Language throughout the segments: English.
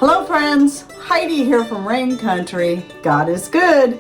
Hello friends, Heidi here from Rain Country. God is good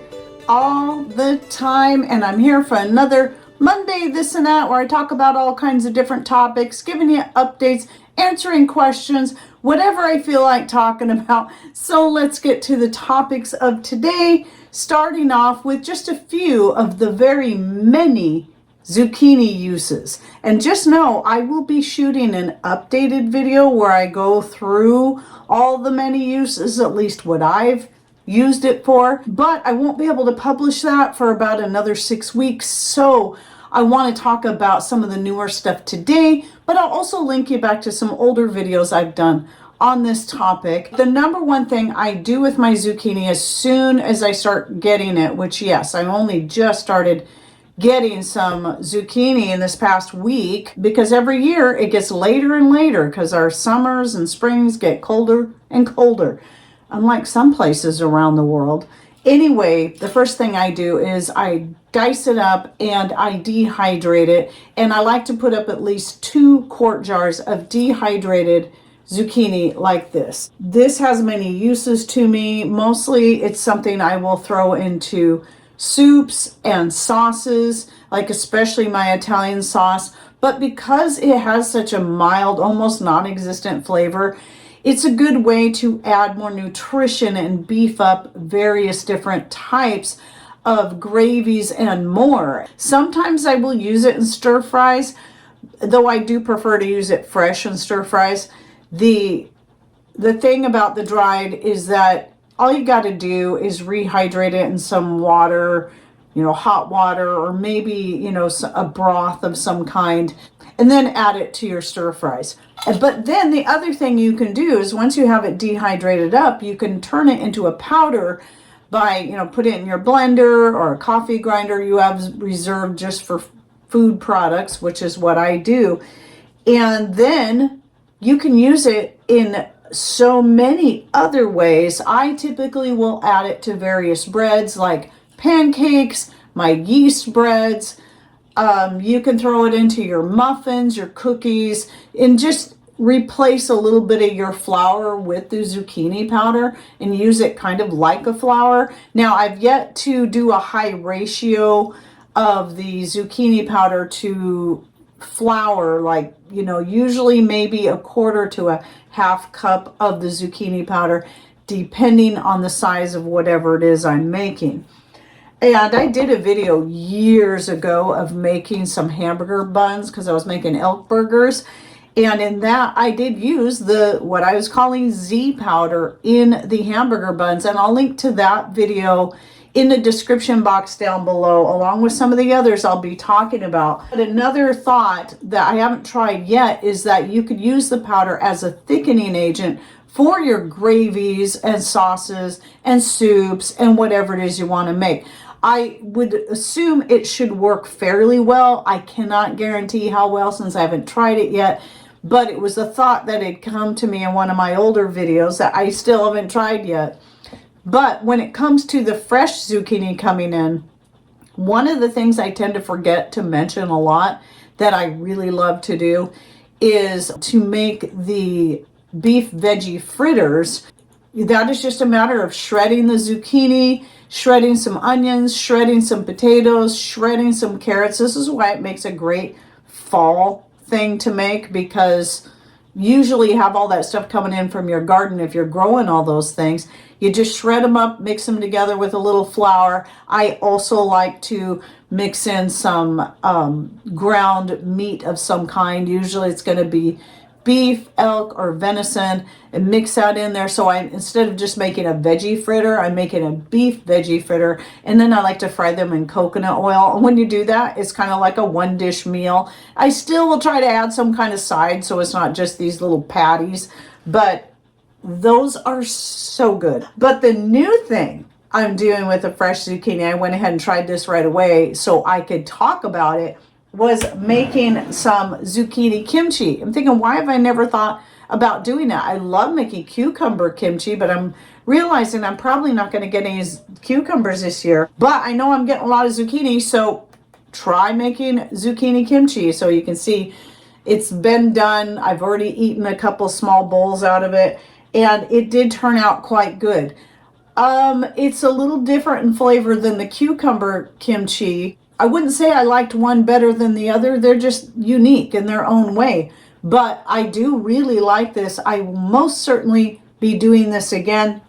all the time, and I'm here for another Monday This and That, where I talk about all kinds of different topics, giving you updates, answering questions, whatever I feel like talking about. So let's get to the topics of today, starting off with just a few of the very many zucchini uses. And just know I will be shooting an updated video where I go through all the many uses, at least what I've used it for, but I won't be able to publish that for about another 6 weeks. So I want to talk about some of the newer stuff today, but I'll also link you back to some older videos I've done on this topic. The number one thing I do with my zucchini as soon as I start getting it, which yes, I only just started getting some zucchini in this past week, because every year it gets later and later because our summers and springs get colder and colder, unlike some places around the world. Anyway, the first thing I do is I dice it up and I dehydrate it, and I like to put up at least 2 quart jars of dehydrated zucchini like this. This has many uses to me. Mostly it's something I will throw into soups and sauces, like especially my Italian sauce. But because it has such a mild, almost non-existent flavor, it's a good way to add more nutrition and beef up various different types of gravies and more. Sometimes I will use it in stir fries, though I do prefer to use it fresh in stir fries. The thing about the dried is that all you got to do is rehydrate it in some water, hot water, or maybe, a broth of some kind, and then add it to your stir fries. But then the other thing you can do is, once you have it dehydrated up, you can turn it into a powder by, put it in your blender or a coffee grinder you have reserved just for food products, which is what I do. And then you can use it in so many other ways. I typically will add it to various breads like pancakes, my yeast breads. You can throw it into your muffins, your cookies, and just replace a little bit of your flour with the zucchini powder and use it kind of like a flour. Now, I've yet to do a high ratio of the zucchini powder to flour, like, usually maybe a quarter to a half cup of the zucchini powder, depending on the size of whatever it is I'm making. And I did a video years ago of making some hamburger buns because I was making elk burgers. And in that, I did use what I was calling Z powder in the hamburger buns. And I'll link to that video in the description box down below, along with some of the others I'll be talking about. But another thought that I haven't tried yet is that you could use the powder as a thickening agent for your gravies and sauces and soups and whatever it is you want to make. I would assume it should work fairly well. I cannot guarantee how well since I haven't tried it yet, but it was a thought that had come to me in one of my older videos that I still haven't tried yet. But when it comes to the fresh zucchini coming in, one of the things I tend to forget to mention a lot that I really love to do is to make the beef veggie fritters. That is just a matter of shredding the zucchini, shredding some onions, shredding some potatoes, shredding some carrots. This is why it makes a great fall thing to make, because usually you have all that stuff coming in from your garden if you're growing all those things. You just shred them up, mix them together with a little flour. I also like to mix in some ground meat of some kind. Usually it's going to be beef, elk, or venison, and mix that in there. So instead of just making a veggie fritter, I'm making a beef veggie fritter, and then I like to fry them in coconut oil. And when you do that, it's kind of like a one dish meal. I still will try to add some kind of side so it's not just these little patties, but those are so good. But the new thing I'm doing with the fresh zucchini, I went ahead and tried this right away so I could talk about it, was making some zucchini kimchi. I'm thinking, why have I never thought about doing that? I love making cucumber kimchi, but I'm realizing I'm probably not going to get any cucumbers this year. But I know I'm getting a lot of zucchini, so try making zucchini kimchi. So you can see it's been done. I've already eaten a couple small bowls out of it. and it did turn out quite good. It's a little different in flavor than the cucumber kimchi. I wouldn't say I liked one better than the other. They're just unique in their own way. But I do really like this. I will most certainly be doing this again.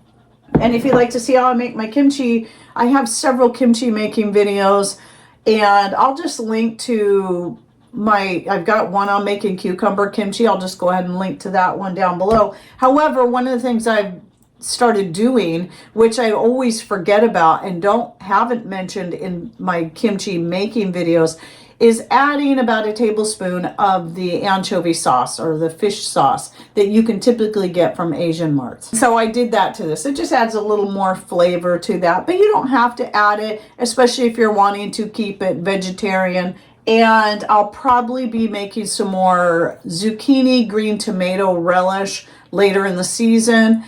And if you'd like to see how I make my kimchi, I have several kimchi making videos, and I'll just link to I've got one on making cucumber kimchi. I'll just go ahead and link to that one down below. However, one of the things I've started doing, which I always forget about and haven't mentioned in my kimchi making videos, is adding about a tablespoon of the anchovy sauce or the fish sauce that you can typically get from Asian marts. So I did that to this. It just adds a little more flavor to that, but you don't have to add it, especially if you're wanting to keep it vegetarian. And I'll probably be making some more zucchini green tomato relish later in the season.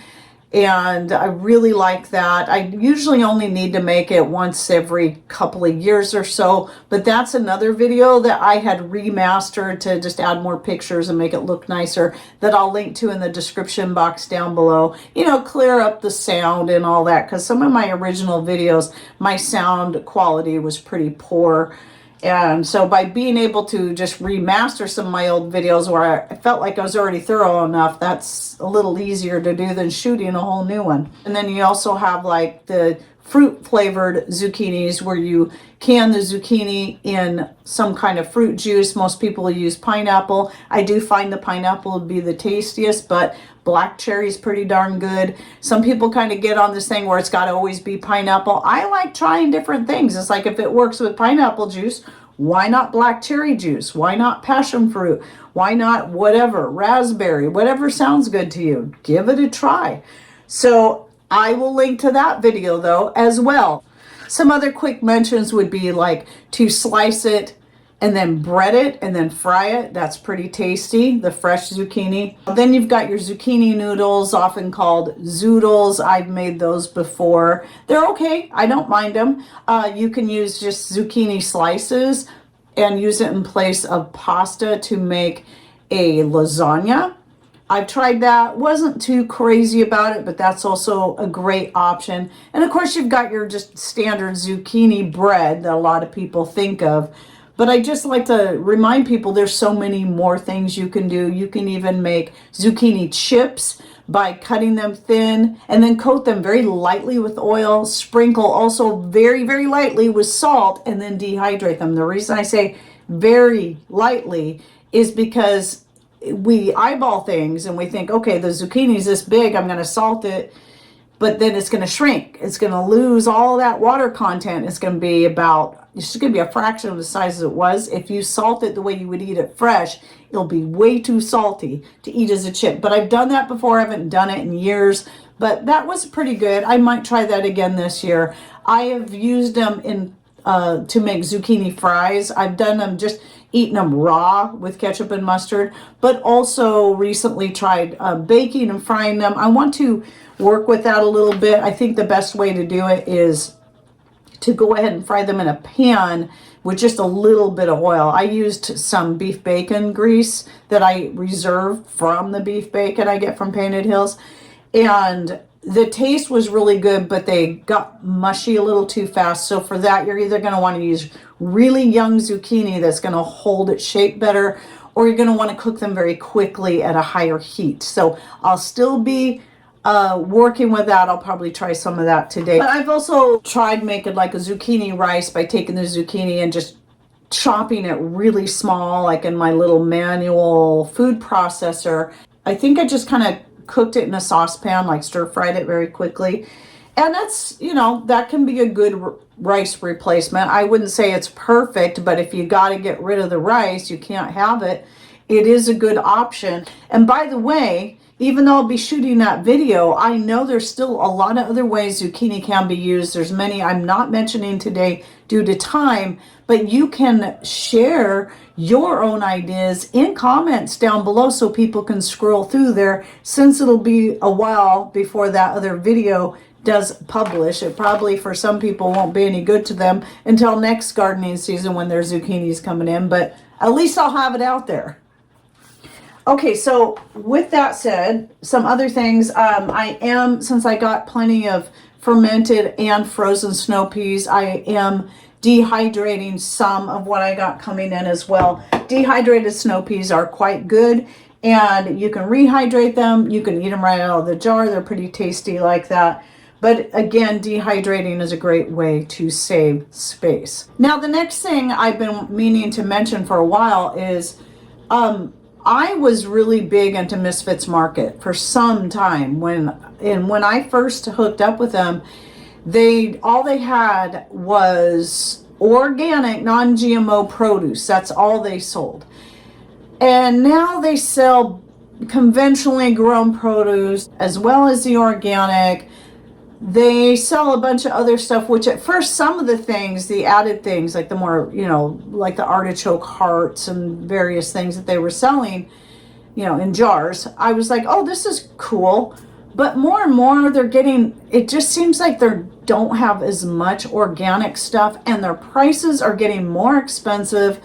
And I really like that. I usually only need to make it once every couple of years or so, but that's another video that I had remastered to just add more pictures and make it look nicer, that I'll link to in the description box down below. You know, clear up the sound and all that, because some of my original videos, my sound quality was pretty poor. And so by being able to just remaster some of my old videos where I felt like I was already thorough enough, that's a little easier to do than shooting a whole new one. And then you also have like the fruit flavored zucchinis, where you can the zucchini in some kind of fruit juice. Most people use pineapple. I do find the pineapple would be the tastiest, but black cherry is pretty darn good. Some people kind of get on this thing where it's got to always be pineapple. I like trying different things. It's like, if it works with pineapple juice, why not black cherry juice? Why not passion fruit? Why not whatever, raspberry, whatever sounds good to you? Give it a try. So I will link to that video though as well. Some other quick mentions would be like to slice it and then bread it and then fry it. That's pretty tasty, the fresh zucchini. Then you've got your zucchini noodles, often called zoodles. I've made those before. They're okay. I don't mind them. You can use just zucchini slices and use it in place of pasta to make a lasagna. I've tried that, wasn't too crazy about it, but that's also a great option. And of course you've got your just standard zucchini bread that a lot of people think of. But I just like to remind people there's so many more things you can do. You can even make zucchini chips by cutting them thin and then coat them very lightly with oil, sprinkle also very, very lightly with salt, and then dehydrate them. The reason I say very lightly is because we eyeball things and we think, okay, the zucchini's this big, I'm going to salt it, but then it's going to shrink. It's going to lose all that water content. It's going to be a fraction of the size as it was. If you salt it the way you would eat it fresh, it'll be way too salty to eat as a chip. But I've done that before. I haven't done it in years, but that was pretty good. I might try that again this year. I have used them to make zucchini fries. I've done them just eating them raw with ketchup and mustard, but also recently tried baking and frying them. I want to work with that a little bit. I think the best way to do it is to go ahead and fry them in a pan with just a little bit of oil. I used some beef bacon grease that I reserved from the beef bacon I get from Painted Hills, and the taste was really good, but they got mushy a little too fast. So for that, you're either going to want to use really young zucchini that's going to hold its shape better, or you're going to want to cook them very quickly at a higher heat. So I'll still be working with that. I'll probably try some of that today. But I've also tried making like a zucchini rice by taking the zucchini and just chopping it really small, like in my little manual food processor. I think I just kind of cooked it in a saucepan, like stir fried it very quickly. And that's, that can be a good rice replacement. I wouldn't say it's perfect, but if you got to get rid of the rice, you can't have it. It is a good option. And by the way, even though I'll be shooting that video, I know there's still a lot of other ways zucchini can be used. There's many I'm not mentioning today due to time, but you can share your own ideas in comments down below so people can scroll through there, since it'll be a while before that other video does publish. It probably for some people won't be any good to them until next gardening season when their zucchini's coming in, but at least I'll have it out there. Okay, so with that said, some other things, since I got plenty of fermented and frozen snow peas, I am dehydrating some of what I got coming in as well. Dehydrated snow peas are quite good, and you can rehydrate them. You can eat them right out of the jar. They're pretty tasty like that. But again, dehydrating is a great way to save space. Now, the next thing I've been meaning to mention for a while is I was really big into Misfits Market for some time. When I first hooked up with them, all they had was organic, non-GMO produce. That's all they sold. And now they sell conventionally grown produce as well as the organic. They sell a bunch of other stuff, which at first, some of the things, the added things, like the more, like the artichoke hearts and various things that they were selling, in jars, I was like, oh, this is cool. But more and more it just seems like they don't have as much organic stuff, and their prices are getting more expensive,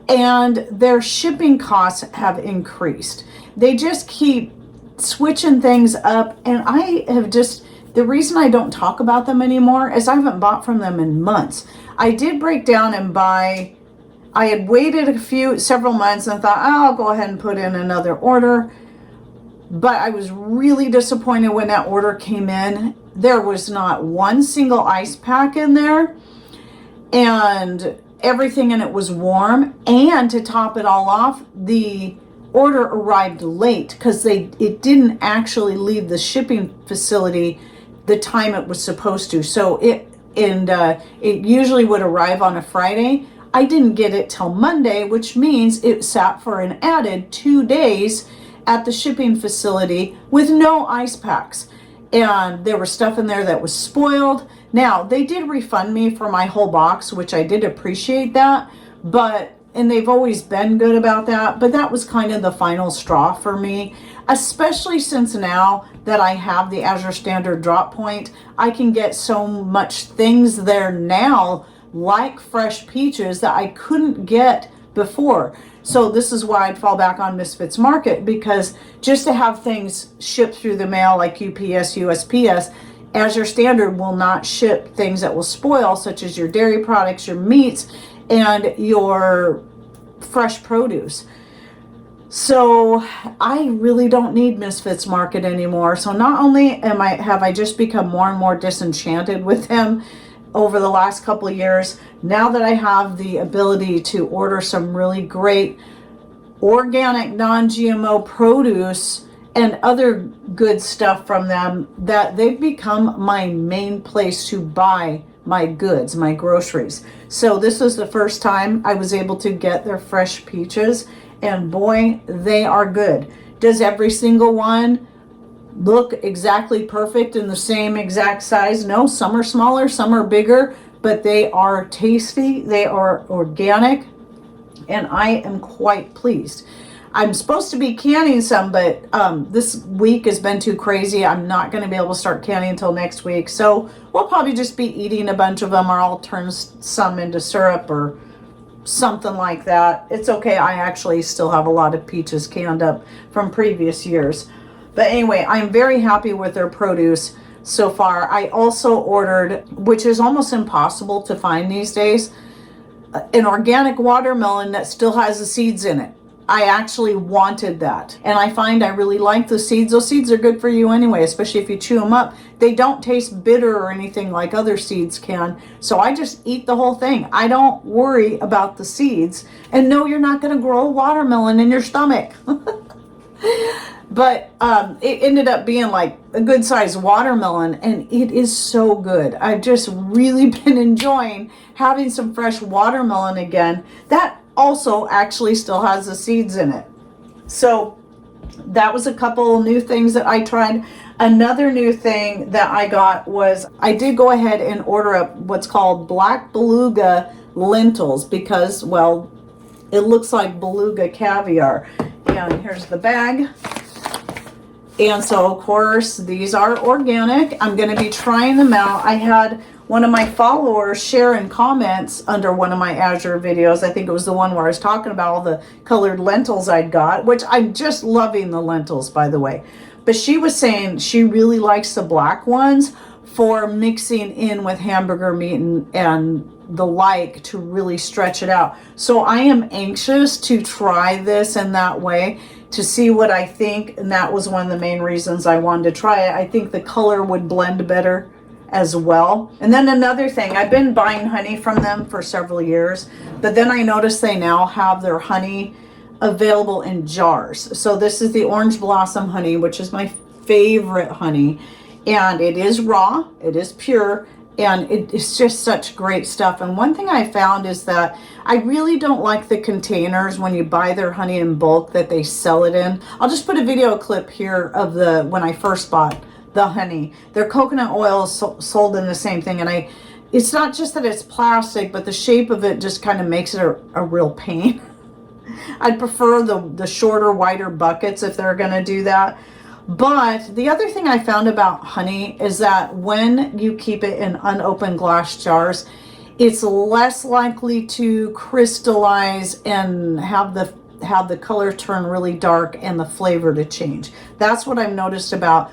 and their shipping costs have increased. They just keep switching things up, and the reason I don't talk about them anymore is I haven't bought from them in months. I did break down and buy. I had waited several months and thought, oh, I'll go ahead and put in another order. But I was really disappointed when that order came in. There was not one single ice pack in there, and everything in it was warm. And to top it all off, the order arrived late because it didn't actually leave the shipping facility the time it was supposed to. So it usually would arrive on a Friday. I didn't get it till Monday, which means it sat for an added 2 days at the shipping facility with no ice packs. And there was stuff in there that was spoiled. Now, they did refund me for my whole box, which I did appreciate that, and they've always been good about that, but that was kind of the final straw for me, especially since now that I have the Azure Standard drop point, I can get so much things there now, like fresh peaches, that I couldn't get before. So this is why I'd fall back on Misfits Market, because just to have things shipped through the mail like UPS, USPS, Azure Standard will not ship things that will spoil, such as your dairy products, your meats, and your fresh produce. So I really don't need Misfits Market anymore. So not only have I just become more and more disenchanted with them over the last couple of years, now that I have the ability to order some really great organic, non-GMO produce and other good stuff from them, that they've become my main place to buy my goods, my groceries. So this was the first time I was able to get their fresh peaches, and boy, they are good. Does every single one look exactly perfect in the same exact size? No, some are smaller, some are bigger, but they are tasty, they are organic, and I am quite pleased. I'm supposed to be canning some, but this week has been too crazy. I'm not going to be able to start canning until next week. So we'll probably just be eating a bunch of them, or I'll turn some into syrup or something like that. It's okay. I actually still have a lot of peaches canned up from previous years. But anyway, I'm very happy with their produce so far. I also ordered, which is almost impossible to find these days, an organic watermelon that still has the seeds in it. I actually wanted that, and I find I really like the seeds. Those seeds are good for you anyway, especially if you chew them up. They don't taste bitter or anything like other seeds can, so I just eat the whole thing. I don't worry about the seeds, and no, you're not going to grow a watermelon in your stomach. But it ended up being like a good sized watermelon, and it is so good. I've just really been enjoying having some fresh watermelon again. That also actually still has the seeds in it. So that was a couple new things that I tried. Another new thing that I got was I did go ahead and order up what's called black beluga lentils, because, well, it looks like beluga caviar. And here's the bag. And so, of course, these are organic. I'm going to be trying them out. I had one of my followers share in comments under one of my Azure videos. I think it was the one where I was talking about all the colored lentils I'd got, which I'm just loving the lentils, by the way. But she was saying she really likes the black ones for mixing in with hamburger meat and the like to really stretch it out. So I am anxious to try this in that way to see what I think. And that was one of the main reasons I wanted to try it. I think the color would blend better as well. And then another thing, I've been buying honey from them for several years, but then I noticed they now have their honey available in jars. So this is the orange blossom honey, which is my favorite honey. And it is raw, it is pure, and it's just such great stuff. And one thing I found is that I really don't like the containers when you buy their honey in bulk that they sell it in. I'll just put a video clip here of when I first bought the honey. Their coconut oil is sold in the same thing, and it's not just that it's plastic, but the shape of it just kind of makes it a real pain. I'd prefer the shorter, wider buckets if they're gonna do that. But the other thing I found about honey is that when you keep it in unopened glass jars, it's less likely to crystallize and have the color turn really dark and the flavor to change. That's what I've noticed about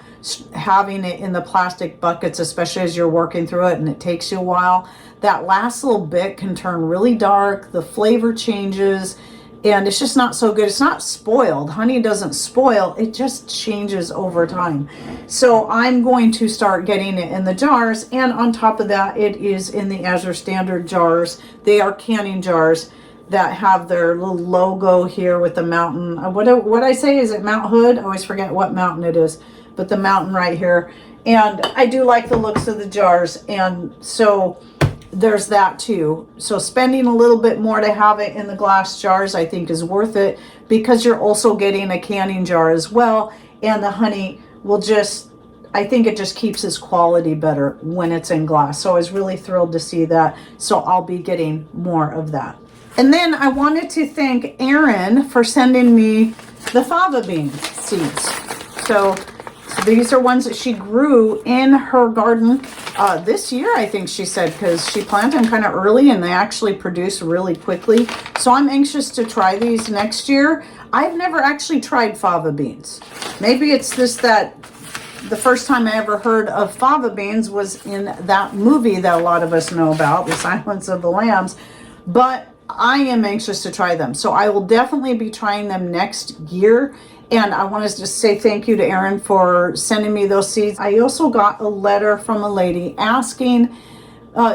having it in the plastic buckets, especially as you're working through it and it takes you a while. That last little bit can turn really dark, the flavor changes, and it's just not so good. It's not spoiled. Honey doesn't spoil. It just changes over time. So I'm going to start getting it in the jars. And on top of that, it is in the Azure standard jars. They are canning jars that have their little logo here with the mountain. What I say, is it Mount Hood? I always forget what mountain it is, but the mountain right here. And I do like the looks of the jars. And so there's that too. So spending a little bit more to have it in the glass jars I think is worth it, because you're also getting a canning jar as well, and the honey will I think it just keeps its quality better when it's in glass. So I was really thrilled to see that. So I'll be getting more of that. And then I wanted to thank Erin for sending me the fava bean seeds. So these are ones that she grew in her garden this year, I think she said, because she planted them kind of early and they actually produce really quickly. So I'm anxious to try these next year. I've never actually tried fava beans. Maybe it's just that the first time I ever heard of fava beans was in that movie that a lot of us know about, The Silence of the Lambs. But I am anxious to try them. So I will definitely be trying them next year. And I want to just say thank you to Erin for sending me those seeds. I also got a letter from a lady asking,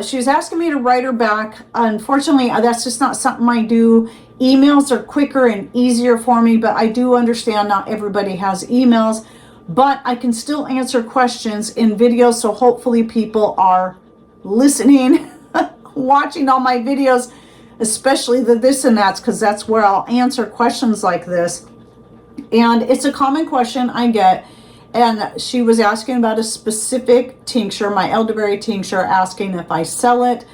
she was asking me to write her back. Unfortunately, that's just not something I do. Emails are quicker and easier for me, but I do understand not everybody has emails. But I can still answer questions in videos, so hopefully people are listening, watching all my videos, especially the this and that's, because that's where I'll answer questions like this. And it's a common question I get, and she was asking about a specific tincture, my elderberry tincture, asking if I sell it.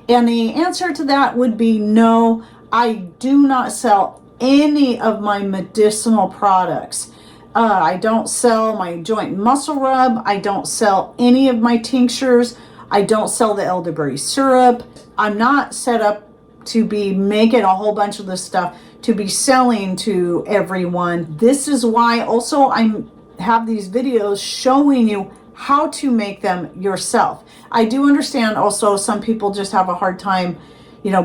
And the answer to that would be no, I do not sell any of my medicinal products. I don't sell my joint muscle rub. I don't sell any of my tinctures. I don't sell the elderberry syrup. I'm not set up to be making a whole bunch of this stuff to be selling to everyone. This is why also I have these videos showing you how to make them yourself. I do understand also some people just have a hard time,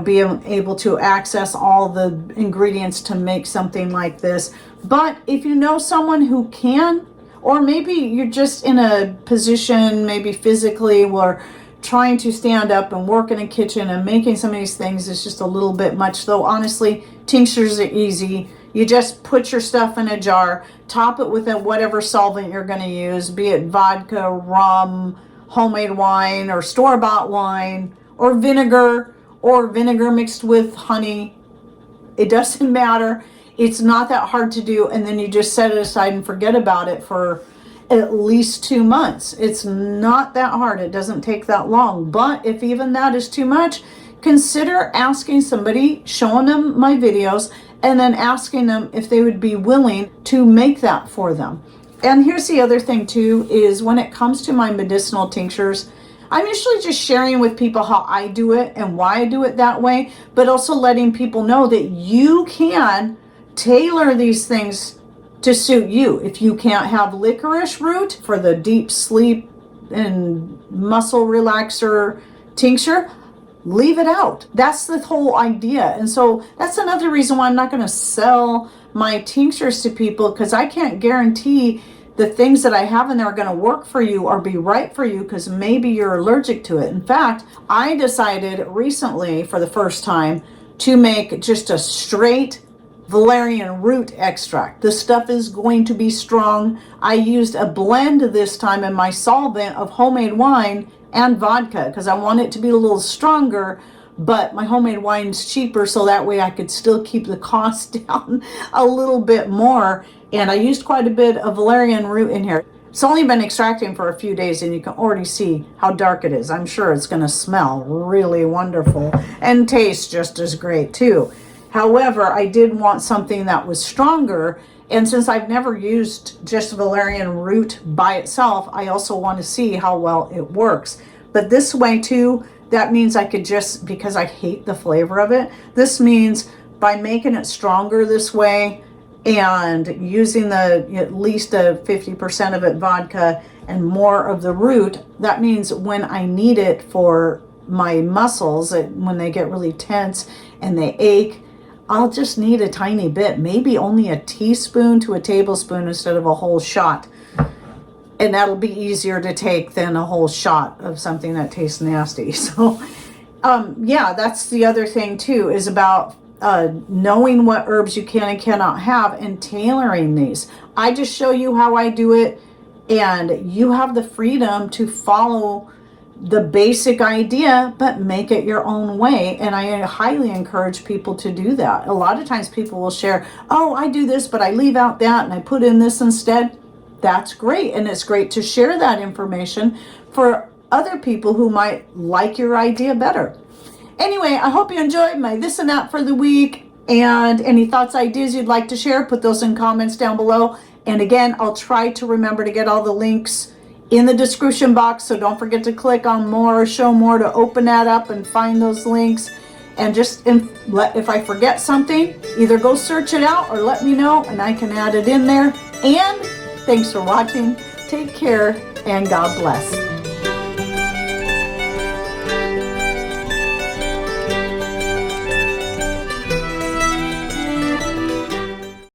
being able to access all the ingredients to make something like this. But if you know someone who can, or maybe you're just in a position, maybe physically, where trying to stand up and work in a kitchen and making some of these things is just a little bit much. Though honestly, tinctures are easy. You just put your stuff in a jar, top it with whatever solvent you're going to use, be it vodka, rum, homemade wine, or store-bought wine, or vinegar mixed with honey. It doesn't matter. It's not that hard to do, and then you just set it aside and forget about it for at least 2 months. It's not that hard. It doesn't take that long. But if even that is too much, consider asking somebody, showing them my videos, and then asking them if they would be willing to make that for them. And here's the other thing too, is when it comes to my medicinal tinctures, I'm usually just sharing with people how I do it and why I do it that way, but also letting people know that you can tailor these things to suit you. If you can't have licorice root for the deep sleep and muscle relaxer tincture, leave it out. That's the whole idea. And so that's another reason why I'm not going to sell my tinctures to people, because I can't guarantee the things that I have in there are going to work for you or be right for you, because maybe you're allergic to it. In fact, I decided recently for the first time to make just a straight valerian root extract. This stuff is going to be strong. I used a blend this time in my solvent of homemade wine and vodka because I want it to be a little stronger, but my homemade wine's cheaper, so that way I could still keep the cost down a little bit more. And I used quite a bit of valerian root in here. It's only been extracting for a few days and you can already see how dark it is. I'm sure it's going to smell really wonderful and taste just as great too. However, I did want something that was stronger, and since I've never used just valerian root by itself, I also want to see how well it works. But this way too, that means I could just, because I hate the flavor of it, this means by making it stronger this way and using the at least a 50% of it vodka and more of the root, that means when I need it for my muscles, when they get really tense and they ache, I'll just need a tiny bit, maybe only a teaspoon to a tablespoon instead of a whole shot. And that'll be easier to take than a whole shot of something that tastes nasty. So, yeah, that's the other thing too, is about knowing what herbs you can and cannot have and tailoring these. I just show you how I do it, and you have the freedom to follow the basic idea, but make it your own way. And I highly encourage people to do that. A lot of times people will share, oh, I do this, but I leave out that and I put in this instead. That's great. And it's great to share that information for other people who might like your idea better. Anyway, I hope you enjoyed my this and that for the week. And any thoughts, ideas you'd like to share, put those in comments down below. And again, I'll try to remember to get all the links in the description box, so don't forget to click on more or show more to open that up and find those links. And just if I forget something, either go search it out or let me know and I can add it in there. And thanks for watching. Take care and God bless.